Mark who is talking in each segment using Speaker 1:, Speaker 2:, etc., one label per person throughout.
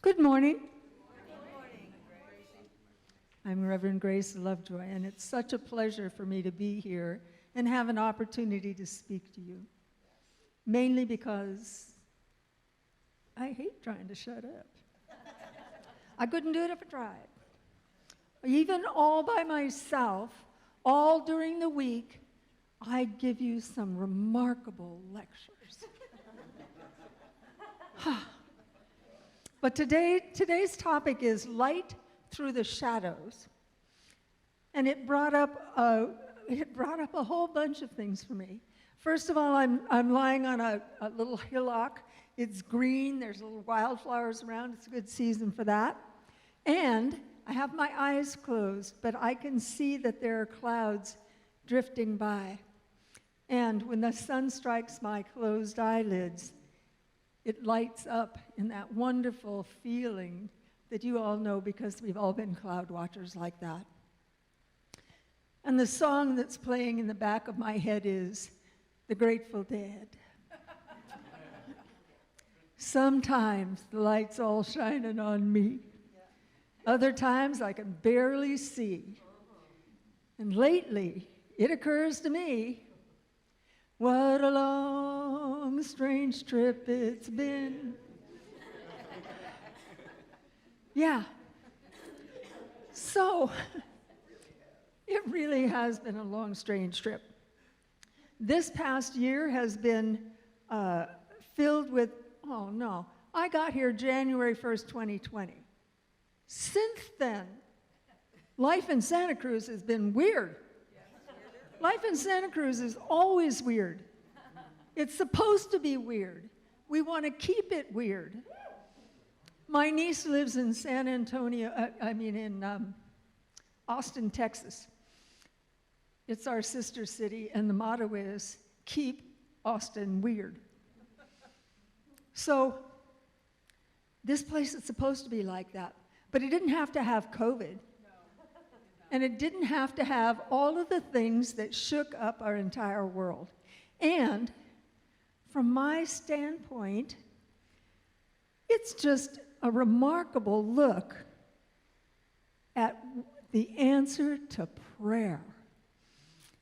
Speaker 1: Good morning. I'm Rev GraceLovejoy, and it's such a pleasure for me to be here and have an opportunity to speak to you, mainly because I hate trying to shut up. I couldn't do it if I tried. Even all by myself, all during the week, I'd give you some remarkable lectures. But today's topic is light through the shadows. And it brought up a whole bunch of things for me. First of all, I'm lying on a little hillock. It's green, there's little wildflowers around, it's a good season for that. And I have my eyes closed, but I can see that there are clouds drifting by. And when the sun strikes my closed eyelids, it lights up in that wonderful feeling that you all know because we've all been cloud watchers like that. And the song that's playing in the back of my head is The Grateful Dead. Sometimes the light's all shining on me. Other times I can barely see. And lately, it occurs to me, what a long, strange trip it's been. Yeah. So, it really has been a long, strange trip. This past year has been filled with, oh no, I got here January 1st, 2020. Since then, life in Santa Cruz has been weird. Life in Santa Cruz is always weird. It's supposed to be weird. We want to keep it weird. My niece lives in Austin, Texas. It's our sister city, and the motto is, keep Austin weird. So, this place is supposed to be like that, but it didn't have to have COVID. And it didn't have to have all of the things that shook up our entire world. And from my standpoint, it's just a remarkable look at the answer to prayer.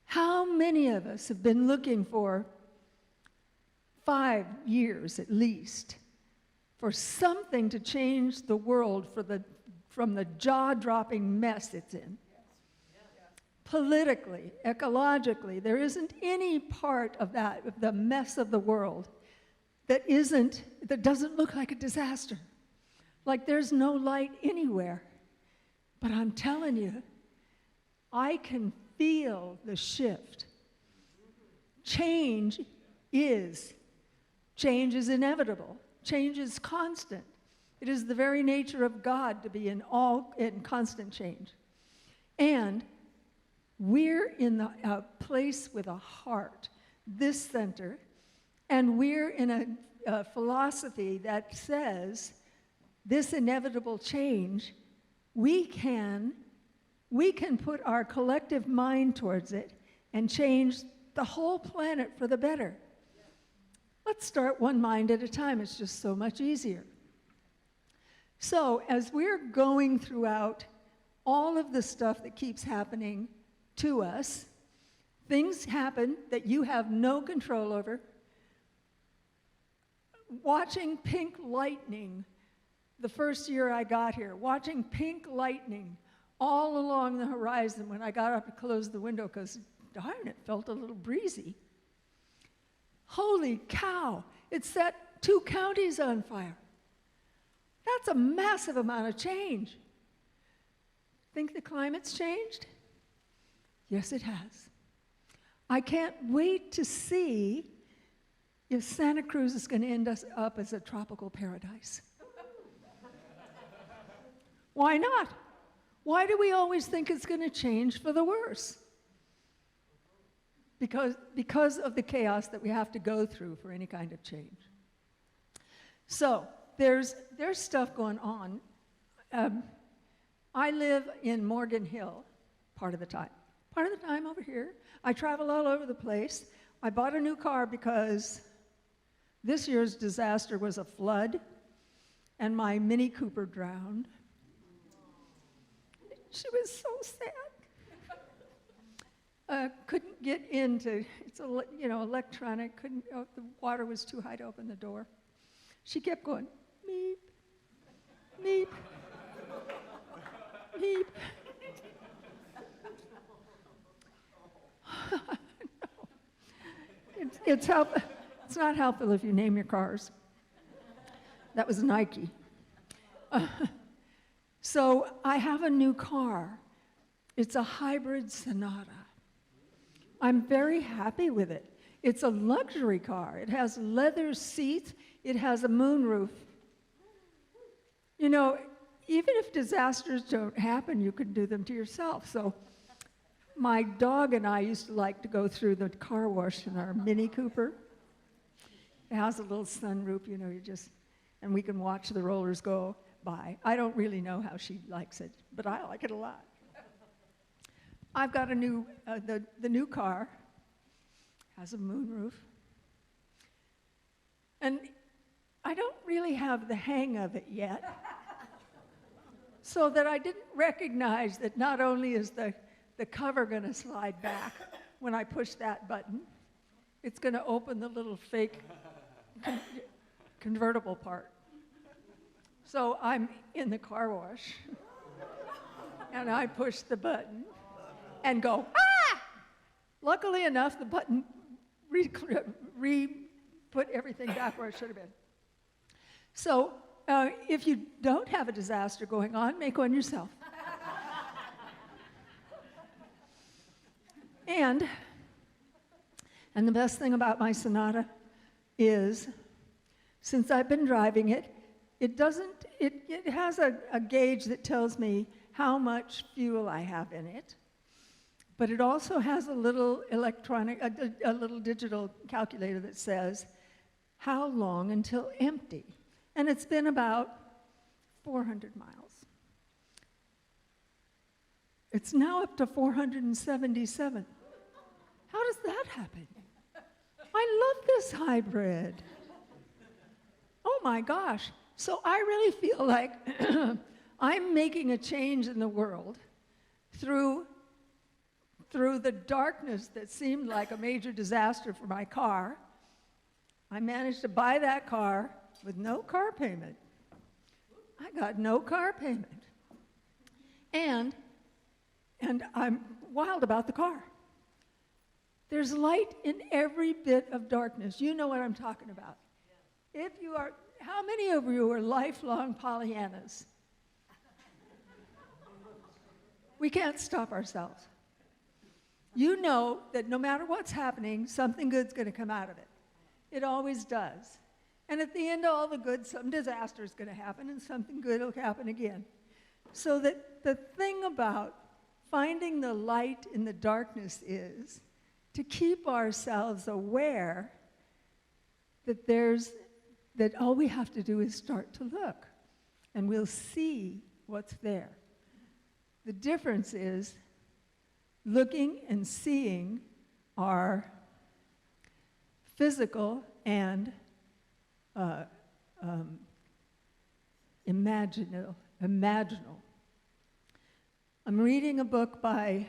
Speaker 1: How many of us have been looking for 5 years at least for something to change the world from the jaw-dropping mess it's in? Politically, ecologically, there isn't any part of the mess of the world that doesn't look like a disaster. Like there's no light anywhere. But I'm telling you, I can feel the shift. Change is inevitable. Change is constant. It is the very nature of God to be in constant change. And we're in a place with a heart, this center, and we're in a philosophy that says this inevitable change, we can put our collective mind towards it and change the whole planet for the better. Let's start one mind at a time. It's just so much easier. So as we're going throughout all of the stuff that keeps happening to us, things happen that you have no control over. Watching pink lightning the first year I got here, watching pink lightning all along the horizon when I got up to close the window because, darn, it felt a little breezy. Holy cow, it set 2 counties on fire. That's a massive amount of change. Think the climate's changed? Yes, it has. I can't wait to see if Santa Cruz is going to end up as a tropical paradise. Why not? Why do we always think it's going to change for the worse? Because of the chaos that we have to go through for any kind of change. So there's stuff going on. I live in Morgan Hill part of the time. Part of the time over here. I travel all over the place. I bought a new car because this year's disaster was a flood. and my Mini Cooper drowned. She was so sad. Couldn't get into, it's electronic, the water was too high to open the door. She kept going, meep, meep, meep. It's not helpful if you name your cars. That was Nike. So I have a new car. It's a hybrid Sonata. I'm very happy with it. It's a luxury car. It has leather seats. It has a moonroof. You know, even if disasters don't happen, you can do them to yourself. So my dog and I used to like to go through the car wash in our Mini Cooper. It has a little sunroof, and we can watch the rollers go by. I don't really know how she likes it, but I like it a lot. I've got a new, the new car has a moonroof. And I don't really have the hang of it yet. So that I didn't recognize that not only is the cover gonna slide back when I push that button, it's gonna open the little fake convertible part. So I'm in the car wash, and I push the button and go, ah! Luckily enough, the button put everything back where it should have been. So if you don't have a disaster going on, make one yourself. And the best thing about my Sonata is, since I've been driving it, it has a gauge that tells me how much fuel I have in it, but it also has a little a little digital calculator that says how long until empty. And it's been about 400 miles. It's now up to 477. How does that happen? I love this hybrid. Oh my gosh. So I really feel like I'm making a change in the world through the darkness that seemed like a major disaster for my car. I managed to buy that car with no car payment. I got no car payment. And I'm wild about the car. There's light in every bit of darkness. You know what I'm talking about. If you are, how many of you are lifelong Pollyannas? We can't stop ourselves. You know that no matter what's happening, something good's going to come out of it. It always does. And at the end of all the good, some disaster is going to happen and something good will happen again. So that the thing about finding the light in the darkness is to keep ourselves aware that all we have to do is start to look, and we'll see what's there. The difference is looking and seeing are physical and imaginal. I'm reading a book by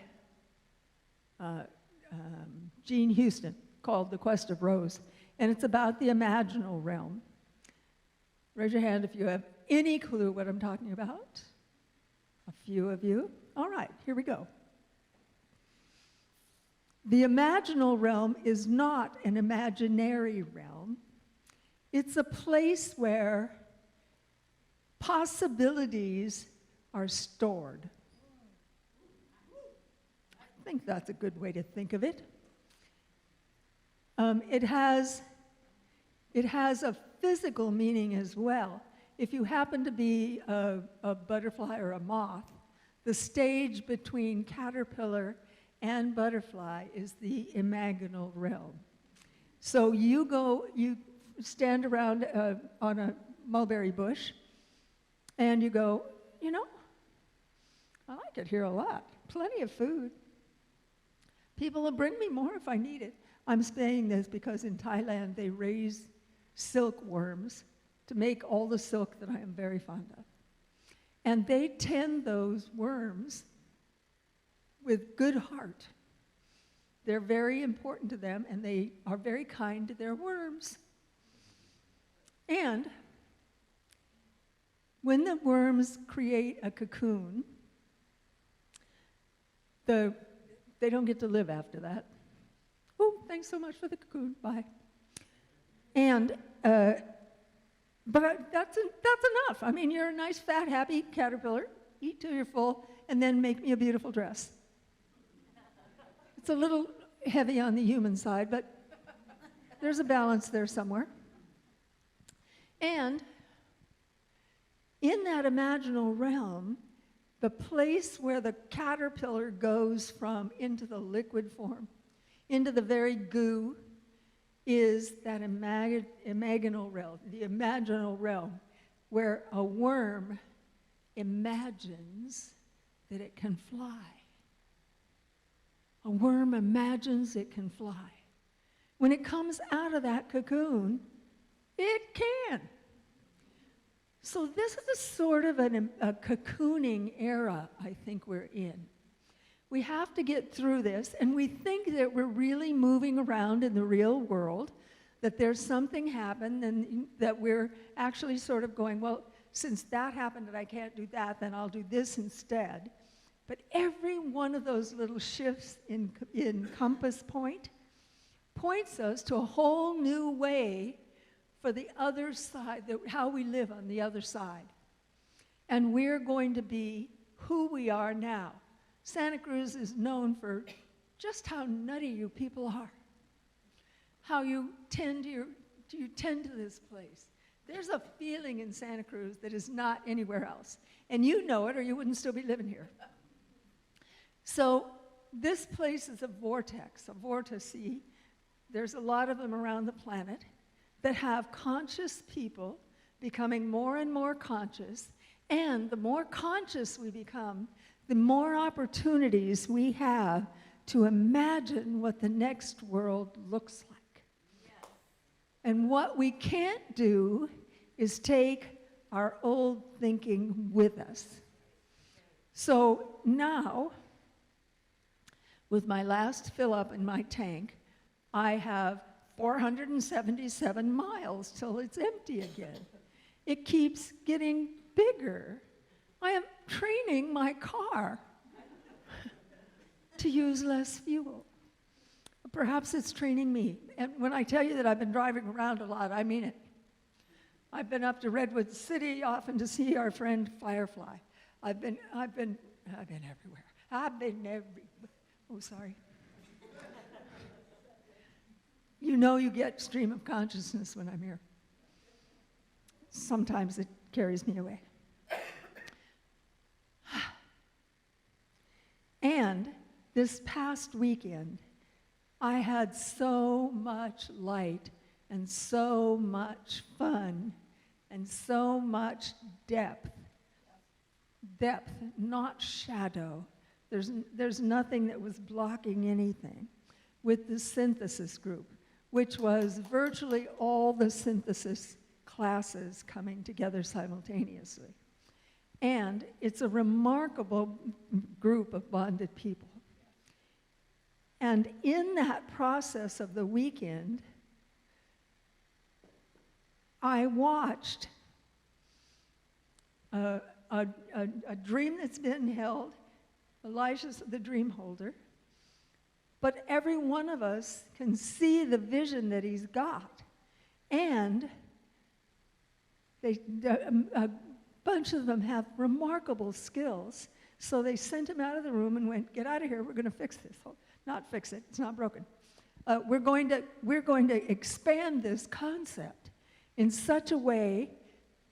Speaker 1: Jean Houston called The Quest of Rose, and it's about the imaginal realm. Raise your hand if you have any clue what I'm talking about. A few of you. All right, here we go. The imaginal realm is not an imaginary realm. It's a place where possibilities are stored. I think that's a good way to think of it. It has a physical meaning as well. If you happen to be a butterfly or a moth, the stage between caterpillar and butterfly is the imaginal realm. So you stand around on a mulberry bush, and you go, I like it here a lot. Plenty of food. People will bring me more if I need it. I'm saying this because in Thailand they raise silkworms to make all the silk that I am very fond of. And they tend those worms with good heart. They're very important to them, and they are very kind to their worms. And when the worms create a cocoon, they don't get to live after that. Oh, thanks so much for the cocoon. Bye. And but that's enough. I mean, you're a nice, fat, happy caterpillar. Eat till you're full, and then make me a beautiful dress. It's a little heavy on the human side, but there's a balance there somewhere. And in that imaginal realm, the place where the caterpillar goes from into the liquid form, into the very goo, is that imaginal realm, the imaginal realm, where a worm imagines that it can fly. A worm imagines it can fly. When it comes out of that cocoon, it can. So this is a sort of a cocooning era I think we're in. We have to get through this, and we think that we're really moving around in the real world, that there's something happened, and that we're actually sort of going, well, since that happened and I can't do that, then I'll do this instead. But every one of those little shifts in compass point points us to a whole new way for the other side, how we live on the other side. And we're going to be who we are now. Santa Cruz is known for just how nutty you people are, how you tend to this place. There's a feeling in Santa Cruz that is not anywhere else. And you know it, or you wouldn't still be living here. So this place is a vortex, a vortice. There's a lot of them around the planet that have conscious people becoming more and more conscious. And the more conscious we become, the more opportunities we have to imagine what the next world looks like. Yes. And what we can't do is take our old thinking with us. So now, with my last fill up in my tank, I have 477 miles till it's empty again. It keeps getting bigger. I am training my car to use less fuel. Perhaps it's training me. And when I tell you that I've been driving around a lot, I mean it. I've been up to Redwood City often to see our friend Firefly. I've been everywhere. Oh, sorry. You know you get stream of consciousness when I'm here. Sometimes it carries me away. And this past weekend, I had so much light and so much fun and so much depth. Depth, not shadow. There's nothing that was blocking anything with the synthesis group, which was virtually all the synthesis classes coming together simultaneously. And it's a remarkable group of bonded people. And in that process of the weekend, I watched a dream that's been held. Elisha's the dream holder. But every one of us can see the vision that he's got. And a bunch of them have remarkable skills. So they sent him out of the room and went, get out of here, we're going to fix this. Not fix it, it's not broken. We're going to expand this concept in such a way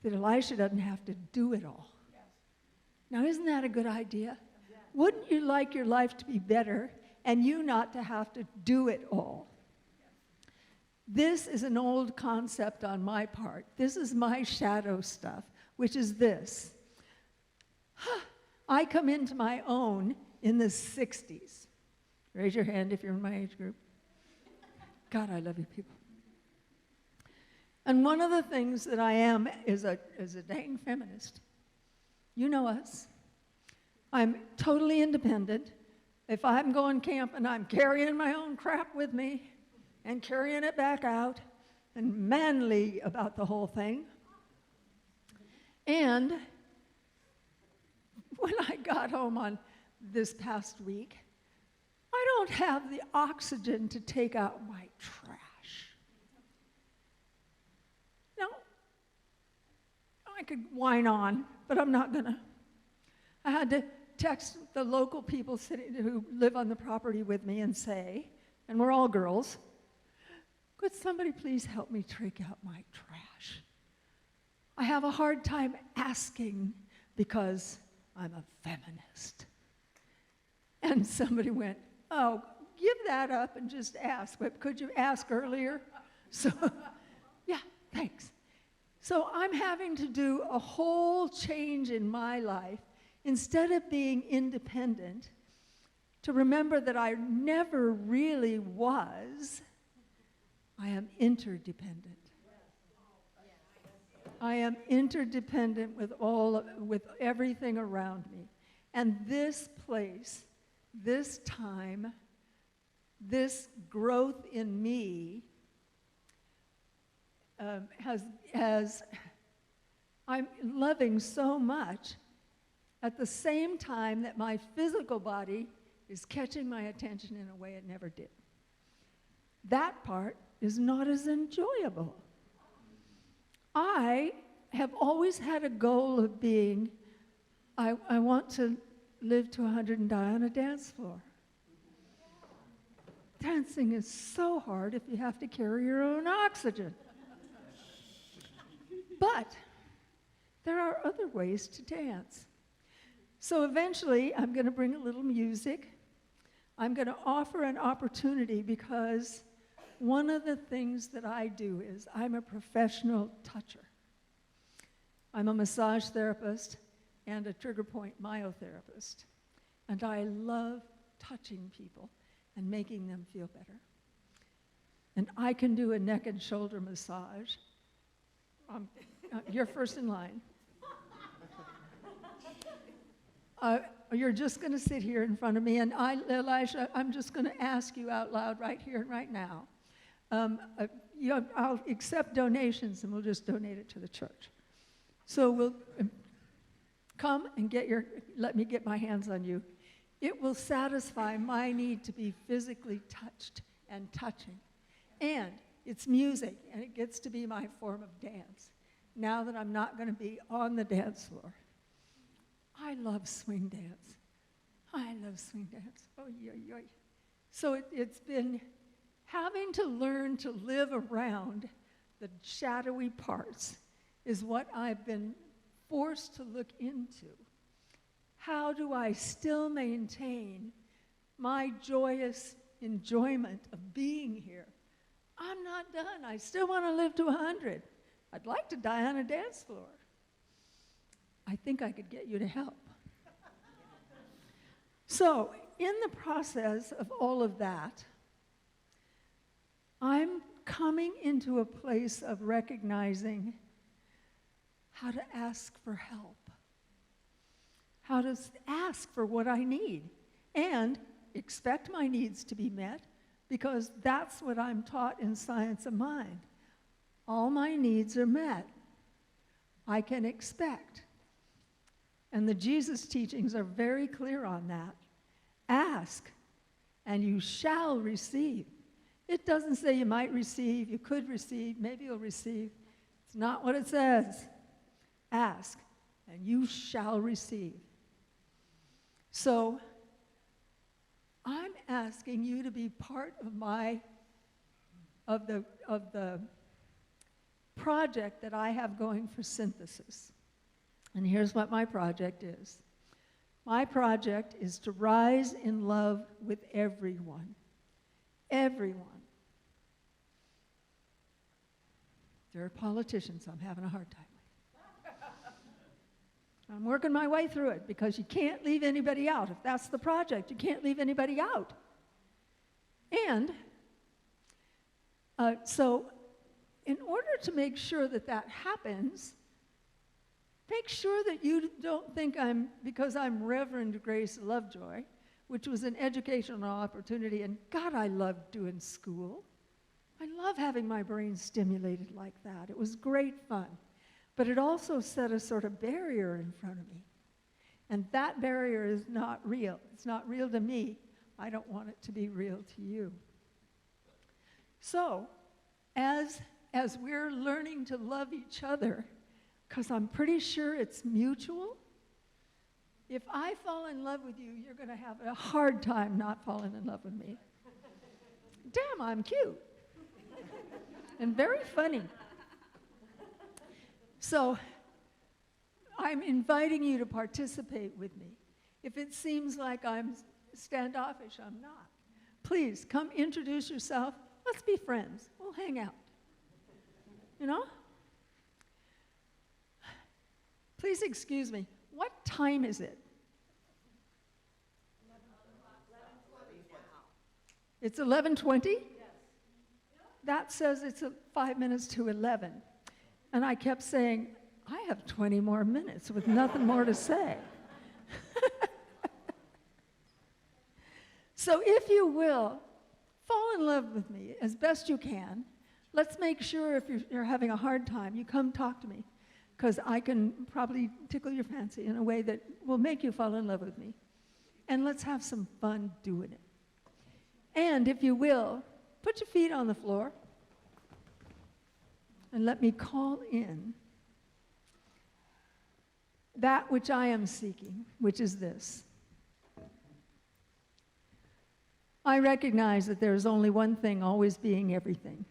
Speaker 1: that Elisha doesn't have to do it all. Yes. Now, isn't that a good idea? Yes. Wouldn't you like your life to be better and you not to have to do it all? Yes. This is an old concept on my part. This is my shadow stuff, which is this. I come into my own in the 60s. Raise your hand if you're in my age group. God, I love you people. And one of the things that I am is a dang feminist. You know us. I'm totally independent. If I'm going camping, I'm carrying my own crap with me and carrying it back out, and manly about the whole thing. And when I got home on this past week, I don't have the oxygen to take out my trash. Now, I could whine on, but I'm not gonna. I had to text the local people who live on the property with me and say, and we're all girls, could somebody please help me take out my trash? I have a hard time asking because I'm a feminist. And somebody went, oh, give that up and just ask. But could you ask earlier? So, yeah, thanks. So I'm having to do a whole change in my life. Instead of being independent, to remember that I never really was, I am interdependent. I am interdependent with everything around me. And this place, this time, this growth in me I'm loving so much at the same time that my physical body is catching my attention in a way it never did. That part is not as enjoyable. I have always had a goal of being, I want to live to 100 and die on a dance floor. Dancing is so hard if you have to carry your own oxygen. But there are other ways to dance. So eventually, I'm going to bring a little music. I'm going to offer an opportunity because one of the things that I do is I'm a professional toucher. I'm a massage therapist and a trigger point myotherapist. And I love touching people and making them feel better. And I can do a neck and shoulder massage. You're first in line. You're just going to sit here in front of me, and Elisha, I'm just going to ask you out loud right here and right now. I'll accept donations, and we'll just donate it to the church. So we'll come and let me get my hands on you. It will satisfy my need to be physically touched and touching. And it's music, and it gets to be my form of dance. Now that I'm not going to be on the dance floor. I love swing dance. I love swing dance. Oh, yoy. So it's been having to learn to live around the shadowy parts is what I've been forced to look into. How do I still maintain my joyous enjoyment of being here? I'm not done. I still want to live to 100. I'd like to die on a dance floor. I think I could get you to help. So, in the process of all of that, I'm coming into a place of recognizing how to ask for help, how to ask for what I need, and expect my needs to be met, because that's what I'm taught in Science of Mind. All my needs are met. I can expect. And the Jesus teachings are very clear on that. Ask, and you shall receive. It doesn't say you might receive, you could receive, maybe you'll receive. It's not what it says. Ask, and you shall receive. So, I'm asking you to be part of the project that I have going for synthesis. And here's what my project is. My project is to rise in love with everyone. Everyone. There are politicians I'm having a hard time with. I'm working my way through it because you can't leave anybody out. If that's the project, you can't leave anybody out. And so in order to make sure that that happens, make sure that you don't think because I'm Reverend Grace Lovejoy, which was an educational opportunity, and God, I loved doing school. I love having my brain stimulated like that. It was great fun. But it also set a sort of barrier in front of me. And that barrier is not real. It's not real to me. I don't want it to be real to you. So, as we're learning to love each other, because I'm pretty sure it's mutual, if I fall in love with you, you're going to have a hard time not falling in love with me. Damn, I'm cute. And very funny. So, I'm inviting you to participate with me. If it seems like I'm standoffish, I'm not. Please, come introduce yourself. Let's be friends. We'll hang out. You know? Please excuse me. What time is it? 11:20. It's 11:20? Yes. That says it's 5 minutes to 11. And I kept saying, I have 20 more minutes with nothing more to say. So if you will, fall in love with me as best you can. Let's make sure if you're having a hard time, you come talk to me, because I can probably tickle your fancy in a way that will make you fall in love with me. And let's have some fun doing it. And if you will, put your feet on the floor and let me call in that which I am seeking, which is this. I recognize that there is only one thing always being everything.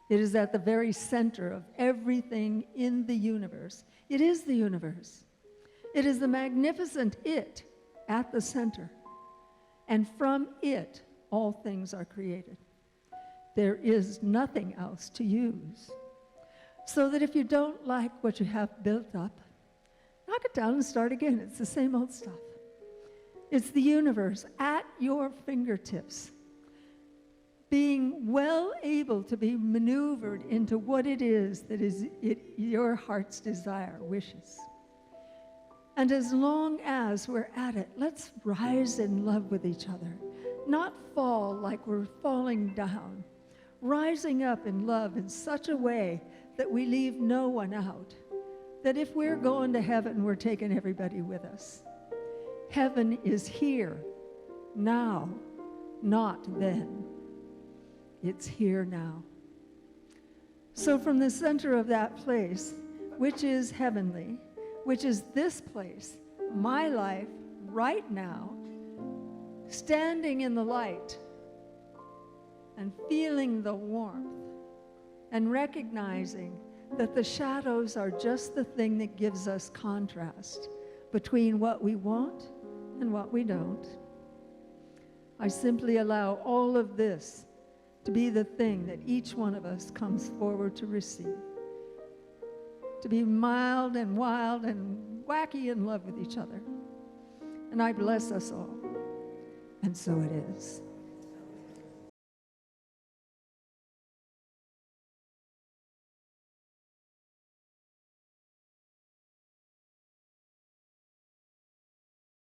Speaker 1: It is at the very center of everything in the universe. It is the universe. It is the magnificent it at the center. And from it, all things are created. There is nothing else to use. So that if you don't like what you have built up, knock it down and start again. It's the same old stuff. It's the universe at your fingertips, being well able to be maneuvered into what it is that is your heart's desire, wishes. And as long as we're at it, let's rise in love with each other, not fall like we're falling down, rising up in love in such a way that we leave no one out, that if we're going to heaven, we're taking everybody with us. Heaven is here, now, not then. It's here now. So from the center of that place, which is heavenly, which is this place, my life, right now, standing in the light and feeling the warmth and recognizing that the shadows are just the thing that gives us contrast between what we want and what we don't. I simply allow all of this to be the thing that each one of us comes forward to receive. To be mild and wild and wacky in love with each other. And I bless us all. And so it is.